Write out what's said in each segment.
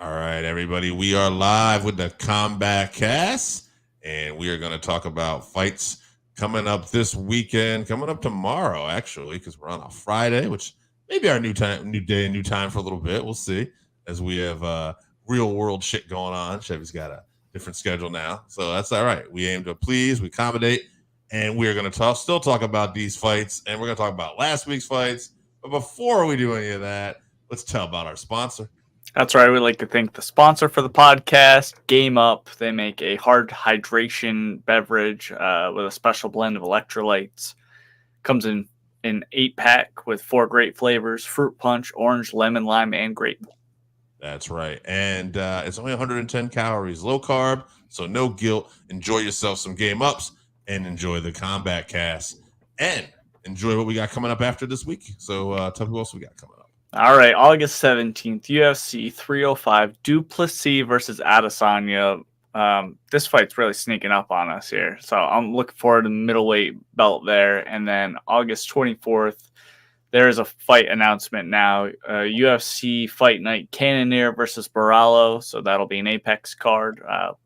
All right, everybody. We are live with the Combatcast, and we are going to talk about fights coming up this weekend, coming up tomorrow, actually, because we're on a Friday, which may be our new day, new time for a little bit. We'll see as we have real world shit going on. Chevy's got a different schedule now, so that's all right. We aim to please, we accommodate, and we are going to still talk about these fights, and we're going to talk about last week's fights. But before we do any of that, let's tell about our sponsor. That's right. We'd like to thank the sponsor for the podcast, Game Up. They make a hard hydration beverage with a special blend of electrolytes. Comes in an 8-pack with 4 great flavors: fruit punch, orange, lemon, lime, and grape. That's right. And it's only 110 calories, low carb, so no guilt. Enjoy yourself some Game Ups and enjoy the Combatcast and enjoy what we got coming up after this week. So tell me what else we got coming up. All right, August 17th, UFC 305, Duplessis versus Adesanya. This fight's really sneaking up on us here. So I'm looking forward to the middleweight belt there. And then August 24th, there is a fight announcement now. UFC Fight Night, Cannonier versus Barlow. So that'll be an Apex card.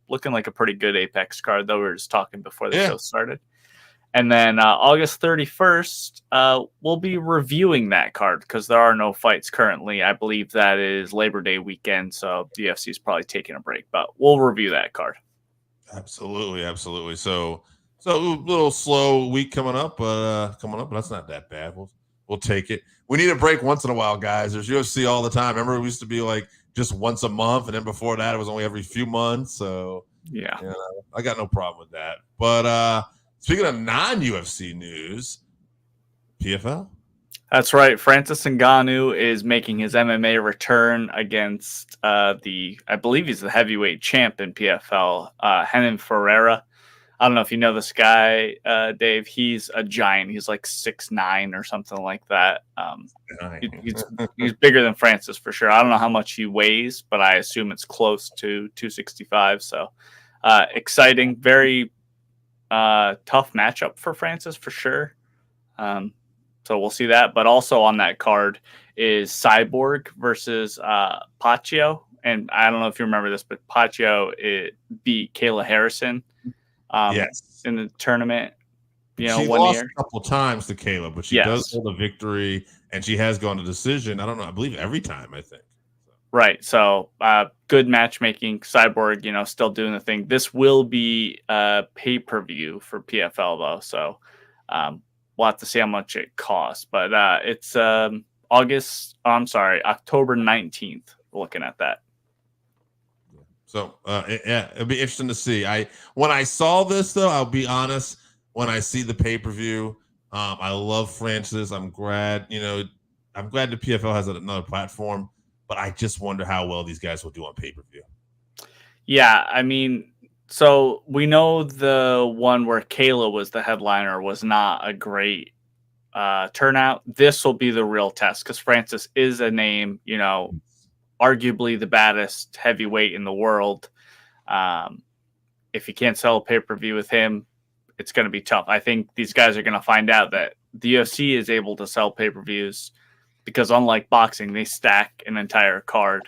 Looking like a pretty good Apex card, though we were just talking before the show started. And then August 31st, we'll be reviewing that card because there are no fights currently. I believe that is Labor Day weekend, so the UFC is probably taking a break, but we'll review that card. Absolutely. So a little slow week coming up, but that's not that bad. We'll take it. We need a break once in a while, guys. There's UFC all the time. Remember, it used to be like just once a month, and then before that, it was only every few months. So yeah, I got no problem with that. But speaking of non-UFC news, PFL. That's right. Francis Ngannou is making his MMA return against I believe he's the heavyweight champ in PFL, Renan Ferreira. I don't know if you know this guy, Dave. He's a giant. He's like 6'9" or something like that. He's bigger than Francis for sure. I don't know how much he weighs, but I assume it's close to 265. So exciting, very tough matchup for Francis for sure. So we'll see that. But also on that card is Cyborg versus Pacquiao. And I don't know if you remember this, but Pacquiao beat Kayla Harrison in the tournament. She lost a couple times to Kayla, but she does hold a victory, and she has gone to decision. I don't know. I believe every time, I think. Right. So good matchmaking. Cyborg, still doing the thing. This will be a pay-per-view for PFL, though. So we'll have to see how much it costs. But it's October 19th. Looking at that. So it'll be interesting to see. When I saw this, though, I'll be honest. When I see the pay-per-view, I love Francis. I'm glad the PFL has another platform, but I just wonder how well these guys will do on pay-per-view. Yeah, I mean, so we know the one where Kayla was the headliner was not a great turnout. This will be the real test because Francis is a name, arguably the baddest heavyweight in the world. If you can't sell a pay-per-view with him, it's going to be tough. I think these guys are going to find out that the UFC is able to sell pay-per-views because unlike boxing, they stack an entire card.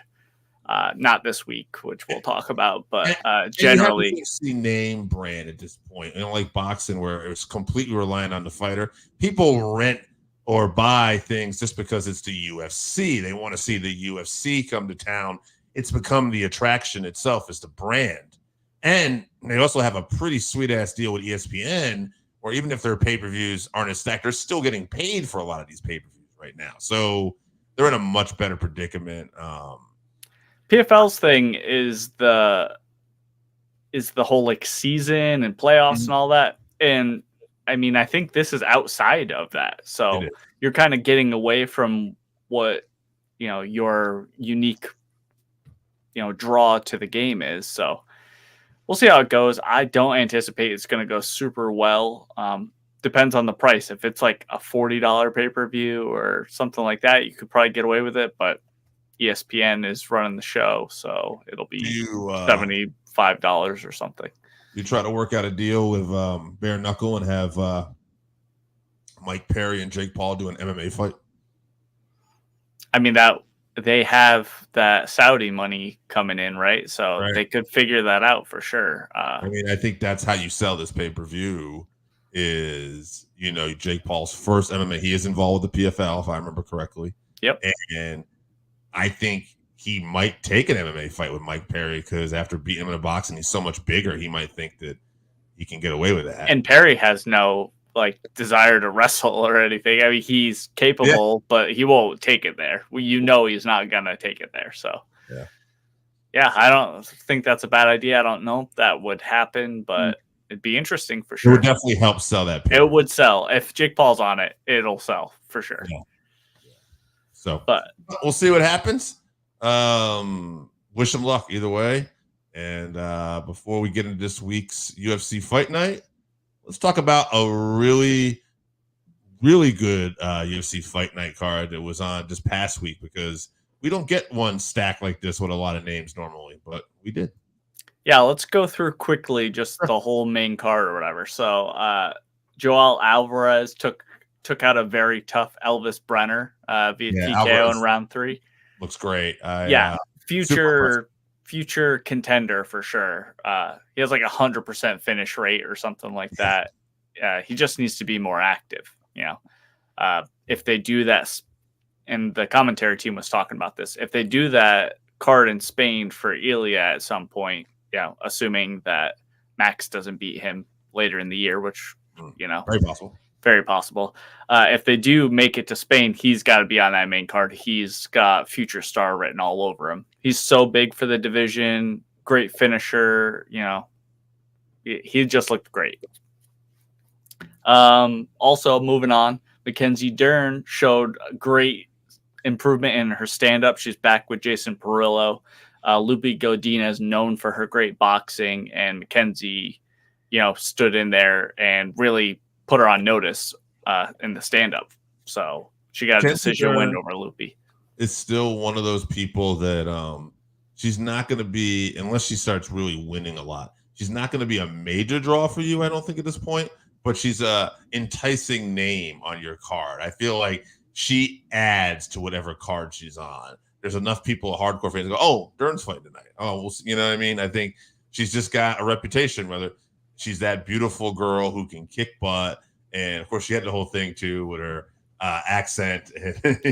Not this week, which we'll talk about, but generally. UFC name brand at this point. Like boxing where it's completely reliant on the fighter. People rent or buy things just because it's the UFC. They want to see the UFC come to town. It's become the attraction itself as the brand. And they also have a pretty sweet-ass deal with ESPN where even if their pay-per-views aren't as stacked, they're still getting paid for a lot of these pay-per-views right now. So they're in a much better predicament. PFL's thing is the whole like season and playoffs and all that. And I mean, I think this is outside of that. So you're kind of getting away from what, your unique, draw to the game is. So we'll see how it goes. I don't anticipate it's going to go super well. Depends on the price. If it's like a $40 pay-per-view or something like that, you could probably get away with it. But ESPN is running the show, so it'll be $75 or something. You try to work out a deal with Bare Knuckle and have Mike Perry and Jake Paul do an MMA fight? I mean, that they have that Saudi money coming in, right? So Right. they could figure that out for sure. I mean, I think that's how you sell this pay-per-view is, Jake Paul's first MMA. He is involved with the PFL, if I remember correctly. Yep. And I think he might take an MMA fight with Mike Perry because after beating him in a boxing, he's so much bigger. He might think that he can get away with that. And Perry has no desire to wrestle or anything. I mean, he's capable, but he won't take it there. He's not gonna take it there. So yeah, I don't think that's a bad idea. I don't know if that would happen, but it'd be interesting for sure. It would definitely help sell that pay. It would sell. If Jake Paul's on it, it'll sell for sure. Yeah. So but we'll see what happens. Wish him luck either way. And before we get into this week's UFC Fight Night, let's talk about a really, really good UFC Fight Night card that was on this past week, because we don't get one stacked like this with a lot of names normally, but we did. Yeah, let's go through quickly just the whole main card or whatever. So Joel Alvarez took out a very tough Elvis Brenner via TKO Alvarez in round 3. Looks great. Future contender for sure. He has 100% finish rate or something like that. He just needs to be more active. If they do that, and the commentary team was talking about this, if they do that card in Spain for Ilya at some point, assuming that Max doesn't beat him later in the year, which very possible. If they do make it to Spain, he's got to be on that main card. He's got future star written all over him. He's so big for the division, great finisher. He just looked great. Also, moving on, Mackenzie Dern showed great improvement in her stand-up. She's back with Jason Perillo. Lupi Godinez is known for her great boxing, and Mackenzie, stood in there and really put her on notice in the stand-up. So she got a decision win over Lupi. It's still one of those people that she's not going to be, unless she starts really winning a lot, she's not going to be a major draw for you, I don't think, at this point, but she's a enticing name on your card. I feel like she adds to whatever card she's on. There's enough people, hardcore fans, go, oh, Dern's fighting tonight. Oh, we'll see. You know what I mean? I think she's just got a reputation, whether she's that beautiful girl who can kick butt. And of course, she had the whole thing too with her accent.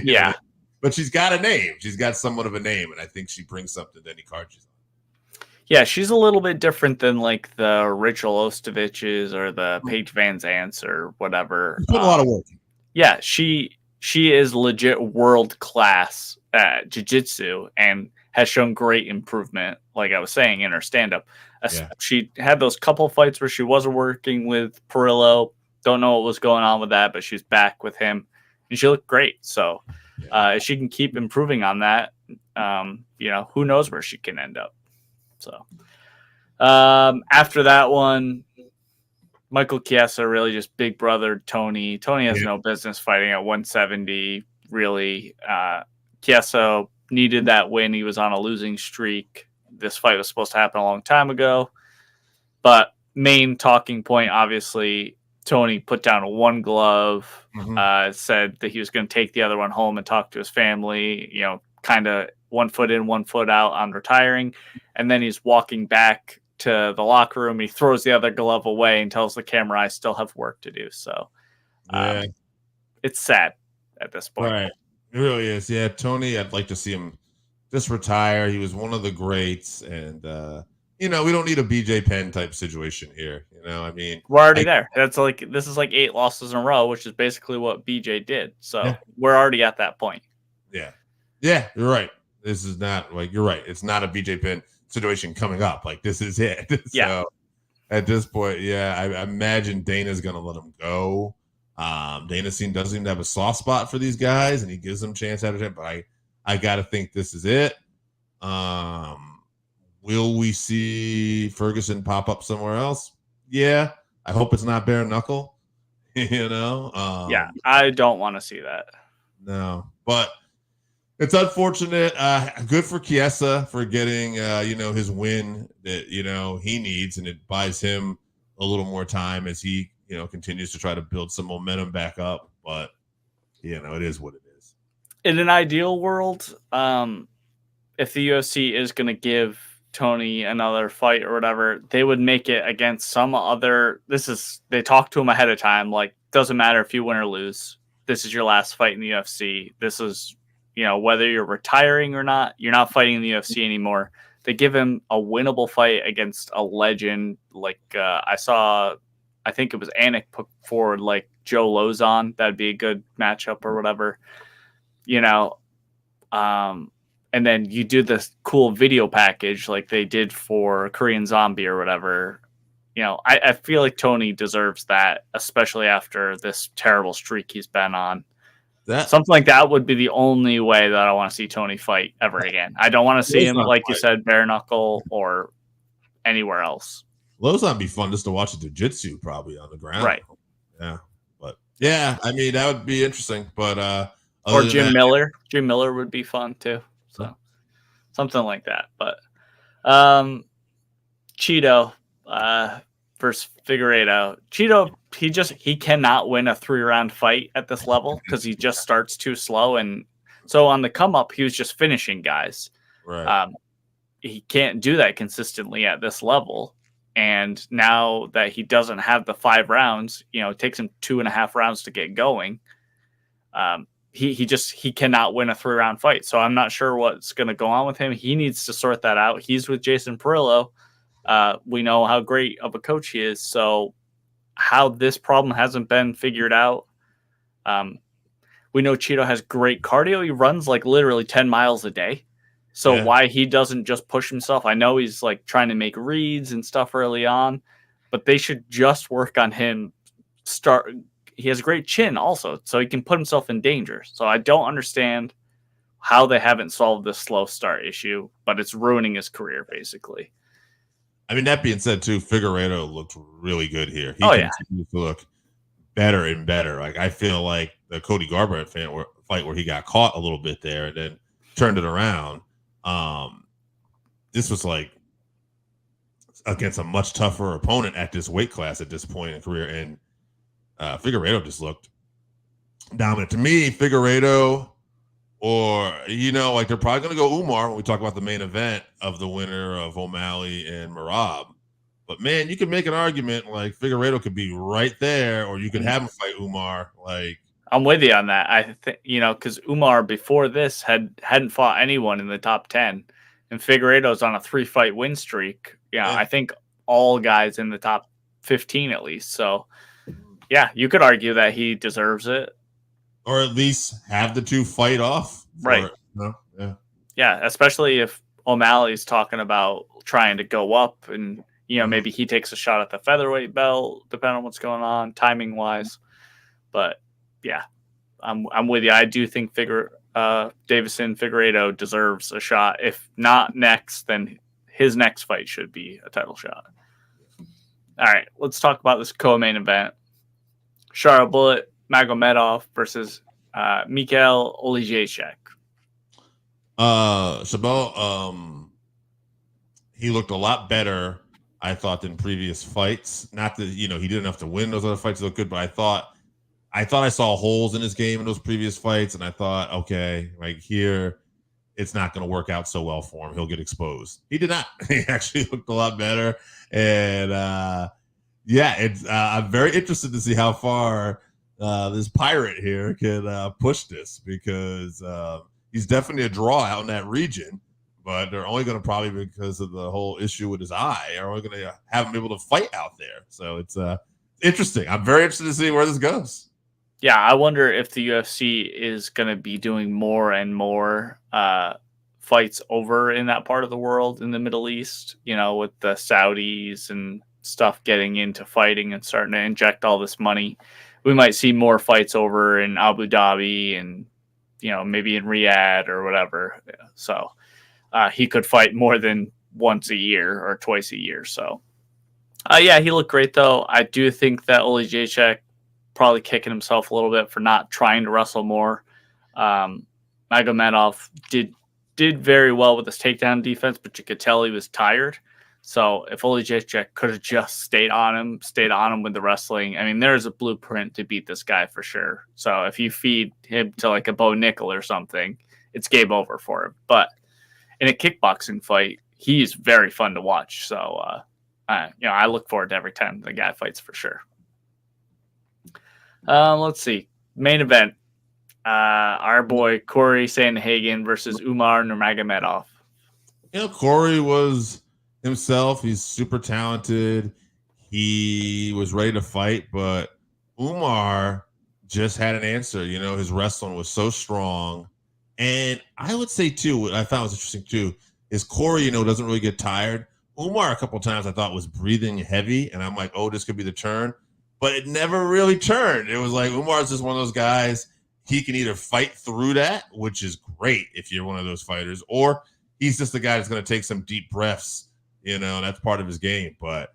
Yeah. But she's got a name. She's got somewhat of a name. And I think she brings something to any card she's on. Yeah, she's a little bit different than the Rachel Ostoviches or the Paige Van Zants or whatever. She put a lot of work in. Yeah, she is legit world class at jiu-jitsu and has shown great improvement, like I was saying, in her stand-up. She had those couple fights where she wasn't working with Perillo. Don't know what was going on with that, but she's back with him, and she looked great. So if she can keep improving on that, who knows where she can end up. So after that one, Michael Chiesa really just big brother Tony. Tony has no business fighting at 170, really. Chiesa needed that win. He was on a losing streak. This fight was supposed to happen a long time ago. But main talking point, obviously, Tony put down one glove, said that he was going to take the other one home and talk to his family, kind of 1 foot in, 1 foot out on retiring. And then he's walking back to the locker room. He throws the other glove away and tells the camera, I still have work to do. So it's sad at this point. Right. It really is. Yeah, Tony, I'd like to see him just retire. He was one of the greats. And, we don't need a BJ Penn type situation here. I mean, we're already there. This is 8 losses in a row, which is basically what BJ did. So we're already at that point. Yeah. Yeah, you're right. This is not you're right. It's not a BJ Penn situation coming up. This is it. So at this point, I imagine Dana's going to let him go. Dana doesn't even have a soft spot for these guys, and he gives them chance after chance. But I got to think this is it. Will we see Ferguson pop up somewhere else? Yeah. I hope it's not bare knuckle. I don't want to see that. No, but it's unfortunate. Good for Chiesa for getting, his win that, he needs, and it buys him a little more time as he, continues to try to build some momentum back up. But, it is what it is. In an ideal world, if the UFC is going to give Tony another fight or whatever, they would make it against some other. They talk to him ahead of time. Like, doesn't matter if you win or lose. This is your last fight in the UFC. This is, whether you're retiring or not, you're not fighting in the UFC anymore. They give him a winnable fight against a legend. Like, I think it was Anik put forward, like Joe Lozon. That'd be a good matchup or whatever, and then you do this cool video package like they did for Korean Zombie or whatever. I feel like Tony deserves that, especially after this terrible streak he's been on. Something like that would be the only way that I want to see Tony fight ever again. I don't want to see him, like you said, bare knuckle or anywhere else. Lozon be fun just to watch jiu-jitsu probably on the ground. Right. Yeah. But yeah, I mean, that would be interesting. But or Jim Miller. Jim Miller would be fun too. So something like that. But Cheeto versus Figueiredo. Cheeto, he cannot win a 3-round fight at this level because he just starts too slow. And so on the come up, he was just finishing guys. Right. He can't do that consistently at this level. And now that he doesn't have the 5 rounds, it takes him 2.5 rounds to get going. He cannot win a 3-round fight. So I'm not sure what's going to go on with him. He needs to sort that out. He's with Jason Perillo. We know how great of a coach he is. So how this problem hasn't been figured out. We know Cheeto has great cardio. He runs like literally 10 miles a day. So why he doesn't just push himself? I know he's like trying to make reads and stuff early on, but they should just work on him. He has a great chin also, so he can put himself in danger. So I don't understand how they haven't solved this slow start issue, but it's ruining his career basically. I mean, that being said, too, Figueiredo looked really good here. He continues to look better and better. Like, I feel like the Cody Garbrandt fight where he got caught a little bit there and then turned it around. This was like against a much tougher opponent at this weight class at this point in career, and Figueiredo just looked dominant. To me, Figueiredo, or like they're probably going to go Umar when we talk about the main event of the winner of O'Malley and Merab. But man, you could make an argument like Figueiredo could be right there, or you could have him fight Umar. Like, I'm with you on that. I think because Umar before this hadn't fought anyone in the top 10, and Figueiredo's on a 3-fight win streak. I think all guys in the top 15 at least. So yeah, you could argue that he deserves it, or at least have the 2 fight off. Right. Yeah, especially if O'Malley's talking about trying to go up, and maybe he takes a shot at the featherweight belt, depending on what's going on timing wise. But yeah, I'm with you. I do think Davison Figueiredo deserves a shot. If not next, then his next fight should be a title shot. All right, let's talk about this co-main event. Shara Bullet Magomedov versus Mikhail Oleksiejczuk. Chabot, he looked a lot better, I thought, than previous fights. Not that he didn't have to win those other fights; look good, but I thought I saw holes in his game in those previous fights, and I thought, okay, like here, it's not going to work out so well for him. He'll get exposed. He did not. He actually looked a lot better, and I'm very interested to see how far this pirate here can push this, because he's definitely a draw out in that region. But they're only going to probably, because of the whole issue with his eye, are only going to have him able to fight out there. So it's interesting. I'm very interested to see where this goes. Yeah, I wonder if the UFC is going to be doing more and more fights over in that part of the world, in the Middle East, with the Saudis and stuff getting into fighting and starting to inject all this money. We might see more fights over in Abu Dhabi and, maybe in Riyadh or whatever. So he could fight more than once a year or twice a year. So, yeah, he looked great, though. I do think that Oleksiejczuk probably kicking himself a little bit for not trying to wrestle more. Magomedov did very well with his takedown defense, but you could tell he was tired. So if Olejniczak could have just stayed on him with the wrestling, I mean, there's a blueprint to beat this guy for sure. So if you feed him to like a Bo Nickel or something, it's game over for him. But in a kickboxing fight, he's very fun to watch. So, I look forward to every time the guy fights for sure. Let's see. Main event. Our boy Corey Sandhagen versus Umar Nurmagomedov. Corey was himself. He's super talented. He was ready to fight, but Umar just had an answer. His wrestling was so strong. And I would say, too, what I found was interesting, too, is Corey, doesn't really get tired. Umar, a couple of times, I thought was breathing heavy, and I'm like, oh, this could be the turn. But it never really turned. It was like Umar's just one of those guys. He can either fight through that, which is great if you're one of those fighters, or he's just the guy that's going to take some deep breaths, and that's part of his game. But,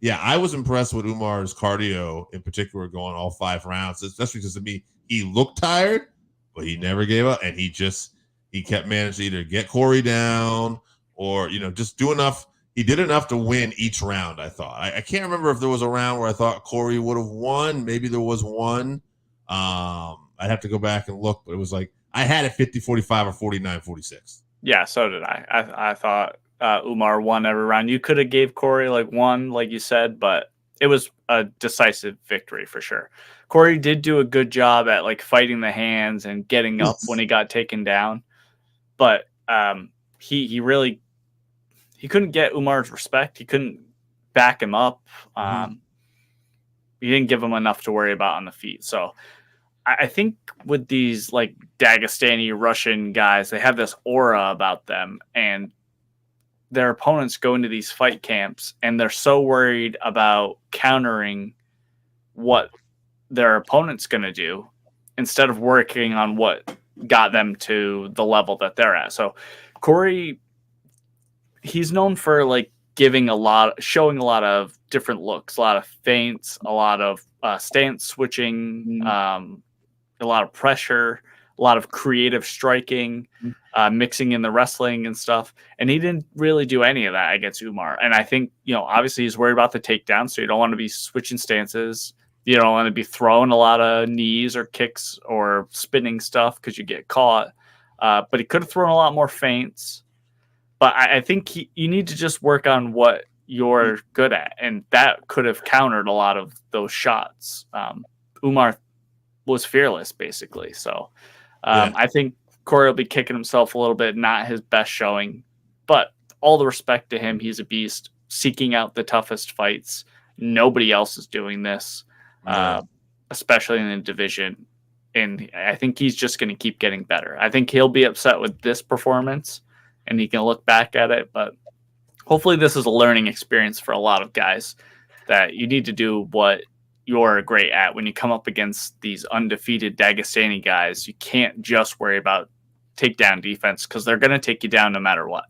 yeah, I was impressed with Umar's cardio, in particular, going all 5 rounds, especially because to me, he looked tired, but he never gave up, and he kept managing to either get Corey down or, just do enough. He did enough to win each round, I thought. I can't remember if there was a round where I thought Corey would have won. Maybe there was one. I'd have to go back and look, but it was like I had it 50-45 or 49-46. Yeah, so did I. I thought Umar won every round. You could have gave Corey like one, like you said, but it was a decisive victory for sure. Corey did do a good job at like fighting the hands and getting up when he got taken down, but he couldn't get Umar's respect. He couldn't back him up. He didn't give him enough to worry about on the feet. So I think with these like Dagestani Russian guys, they have this aura about them, and their opponents go into these fight camps and they're so worried about countering what their opponent's going to do instead of working on what got them to the level that they're at. So Corey, he's known for like showing a lot of different looks, a lot of feints, a lot of stance switching, a lot of pressure, a lot of creative striking, mixing in the wrestling and stuff. And he didn't really do any of that against Umar. And I think, obviously he's worried about the takedown. So you don't want to be switching stances. You don't want to be throwing a lot of knees or kicks or spinning stuff because you get caught. But he could have thrown a lot more feints. But I think you need to just work on what you're good at. And that could have countered a lot of those shots. Umar was fearless, basically. So I think Corey will be kicking himself a little bit, not his best showing. But all the respect to him. He's a beast, seeking out the toughest fights. Nobody else is doing this, especially in the division. And I think he's just going to keep getting better. I think he'll be upset with this performance, and he can look back at it. But hopefully this is a learning experience for a lot of guys, that you need to do what you're great at. When you come up against these undefeated Dagestani guys, you can't just worry about takedown defense, because they're going to take you down no matter what.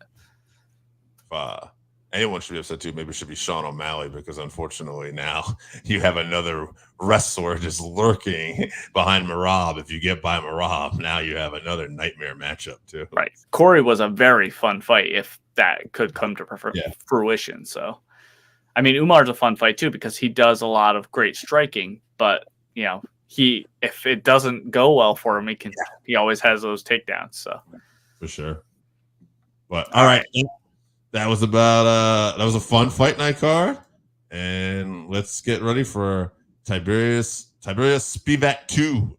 Anyone should be upset too, maybe it should be Sean O'Malley, because unfortunately now you have another wrestler just lurking behind Merab. If you get by Merab, now you have another nightmare matchup too. Right. Corey was a very fun fight if that could come to fruition. So, I mean, Umar's a fun fight too, because he does a lot of great striking, but if it doesn't go well for him, he always has those takedowns. So for sure. But all right. That was a fun fight night card, and let's get ready for Tiberius Spivak 2.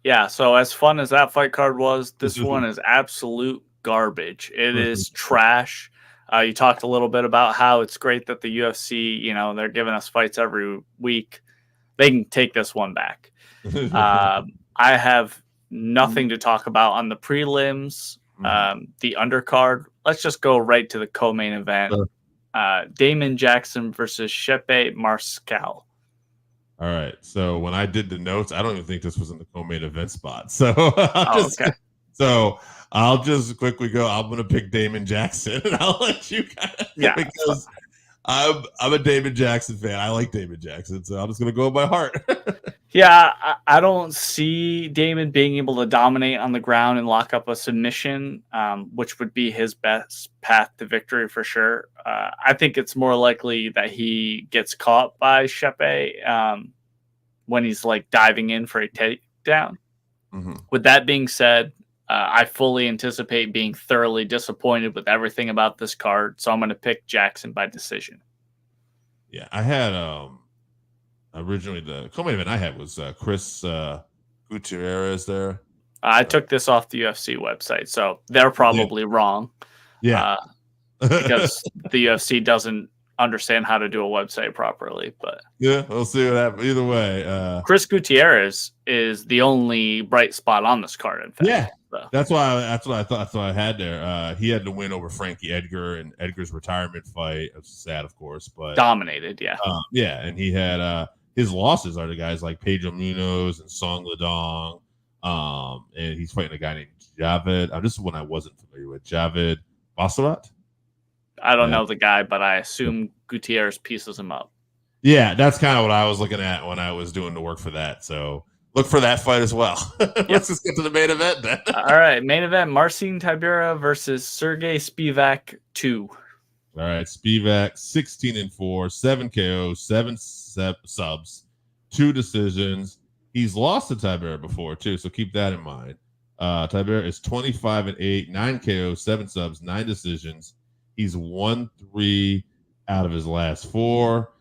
Yeah, so as fun as that fight card was, this one is absolute garbage. It is trash. You talked a little bit about how it's great that the UFC, they're giving us fights every week. They can take this one back. I have nothing to talk about on the prelims. The undercard. Let's just go right to the co-main event. Sure. Damon Jackson versus Chepe Mariscal. All right. So when I did the notes, I don't even think this was in the co-main event spot. So I'll just quickly go. I'm going to pick Damon Jackson, and I'll let you because I'm a Damon Jackson fan. I like Damon Jackson, so I'm just going to go with my heart. Yeah, I don't see Damon being able to dominate on the ground and lock up a submission, which would be his best path to victory for sure. I think it's more likely that he gets caught by Chepe when he's like diving in for a takedown. Mm-hmm. With that being said, I fully anticipate being thoroughly disappointed with everything about this card, so I'm going to pick Jackson by decision. Yeah, I had originally the co-main event I had was Chris Gutierrez there. I took this off the UFC website, so they're probably wrong. Yeah, because the UFC doesn't understand how to do a website properly. But yeah, we'll see what happens. Either way, Chris Gutierrez is the only bright spot on this card. In fact, yeah, so. that's what I thought. That's what I had there. He had to win over Frankie Edgar in Edgar's retirement fight. It was sad, of course, but Dominated. Yeah, yeah, and he had his losses are the guys like Pedro Munoz and Song Ladong. And he's fighting a guy named Javid. This is one I wasn't familiar with. Javid Bashrat. I don't know the guy, but I assume Gutierrez pieces him up. Yeah, that's kind of what I was looking at when I was doing the work for that. So look for that fight as well. Let's just get to the main event then. All right, main event: Marcin Tybura versus Sergey Spivak 2. All right, Spivak 16-4, 7 KOs, 7 subs, 2 decisions. He's lost to Tybura before too, so keep that in mind. Tybura is 25-8, 9 KOs, 7 subs, 9 decisions. He's won 3 out of his last 4.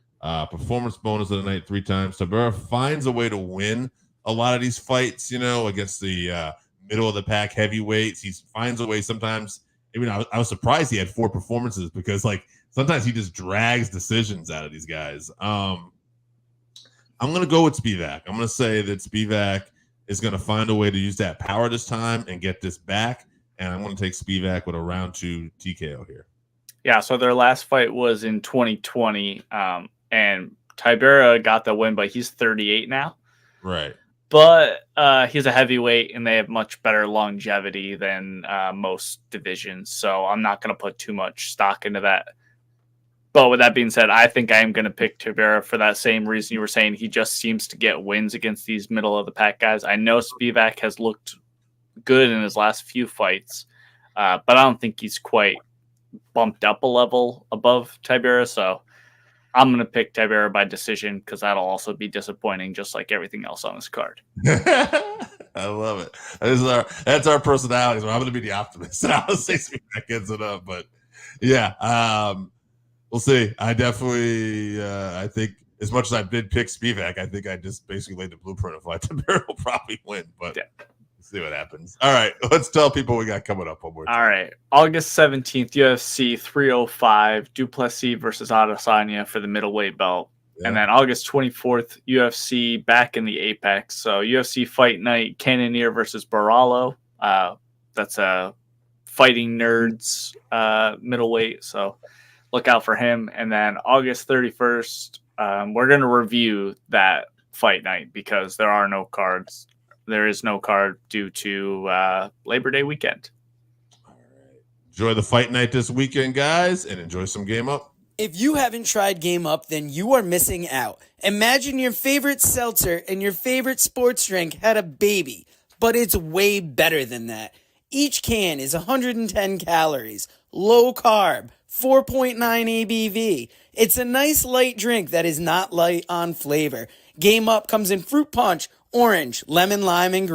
Performance bonus of the night 3 times. Tybura finds a way to win a lot of these fights, against the middle of the pack heavyweights. He finds a way sometimes. I was surprised he had 4 performances because sometimes he just drags decisions out of these guys. I'm going to go with Spivak. I'm going to say that Spivak is going to find a way to use that power this time and get this back. And I'm going to take Spivak with a round 2 TKO here. Yeah, so their last fight was in 2020, and Tybura got the win, but he's 38 now. Right. But he's a heavyweight, and they have much better longevity than most divisions. So I'm not going to put too much stock into that. But with that being said, I think I am going to pick Tybura for that same reason you were saying. He just seems to get wins against these middle-of-the-pack guys. I know Spivak has looked good in his last few fights, but I don't think he's quite bumped up a level above Tybura. So I'm going to pick Tybura by decision because that'll also be disappointing, just like everything else on this card. I love it. That's our personalities. I'm going to be the optimist, and I'll say Spivak gets it up. But yeah, we'll see. I definitely, I think as much as I did pick Spivak, I think I just basically laid the blueprint of Tybura will probably win. But yeah. See what happens. All right, let's tell people we got coming up one more time. All right, August 17th, UFC 305, Duplessis versus Adesanya for the middleweight belt. Yeah. And then August 24th, UFC back in the Apex. So UFC Fight Night, Cannonier versus Barlow. That's a Fighting Nerds middleweight, so look out for him. And then August 31st, we're going to review that fight night because there are no cards. There is no card due to Labor Day weekend. All right. Enjoy the fight night this weekend, guys, and enjoy some Game Up. If you haven't tried Game Up, then you are missing out. Imagine your favorite seltzer and your favorite sports drink had a baby, but it's way better than that. Each can is 110 calories, low carb, 4.9 ABV. It's a nice light drink that is not light on flavor. Game Up comes in fruit punch, orange, lemon, lime, and green.